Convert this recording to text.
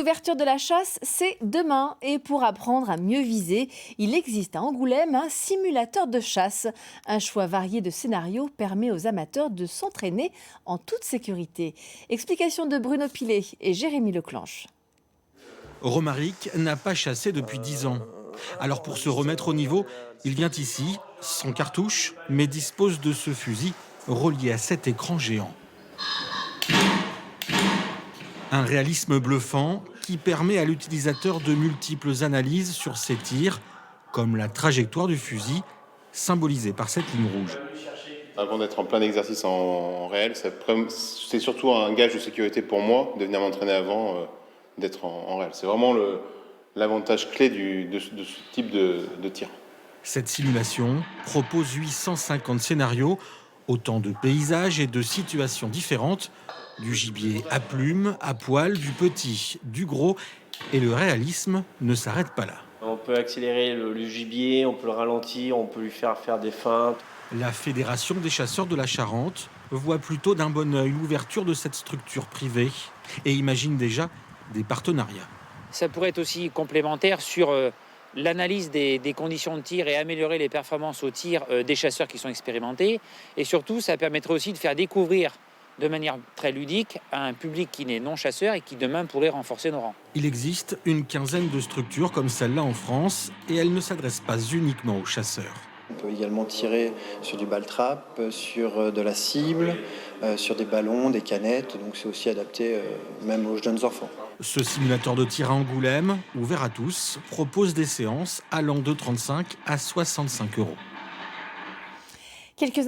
L'ouverture de la chasse, c'est demain. Et pour apprendre à mieux viser, il existe à Angoulême un simulateur de chasse. Un choix varié de scénarios permet aux amateurs de s'entraîner en toute sécurité. Explication de Bruno Pilet et Jérémy Leclanche. Romaric n'a pas chassé depuis 10 ans. Alors pour se remettre au niveau, il vient ici, sans cartouche, mais dispose de ce fusil relié à cet écran géant. Un réalisme bluffant qui permet à l'utilisateur de multiples analyses sur ses tirs, comme la trajectoire du fusil, symbolisée par cette ligne rouge. Avant d'être en plein exercice en réel, c'est surtout un gage de sécurité pour moi de venir m'entraîner avant d'être en réel. C'est vraiment l'avantage clé de ce type de tir. Cette simulation propose 850 scénarios, autant de paysages et de situations différentes, du gibier à plumes, à poil, du petit, du gros, et le réalisme ne s'arrête pas là. On peut accélérer le gibier, on peut le ralentir, on peut lui faire des feintes. La Fédération des chasseurs de la Charente voit plutôt d'un bon œil l'ouverture de cette structure privée et imagine déjà des partenariats. Ça pourrait être aussi complémentaire sur l'analyse des conditions de tir et améliorer les performances au tir des chasseurs qui sont expérimentés. Et surtout, ça permettrait aussi de faire découvrir de manière très ludique à un public qui n'est non chasseur et qui demain pourrait renforcer nos rangs. Il existe une quinzaine de structures comme celle-là en France et elles ne s'adressent pas uniquement aux chasseurs. On peut également tirer sur du ball-trap, sur de la cible, sur des ballons, des canettes, donc c'est aussi adapté même aux jeunes enfants. Ce simulateur de tir à Angoulême, ouvert à tous, propose des séances allant de 35 à 65 €.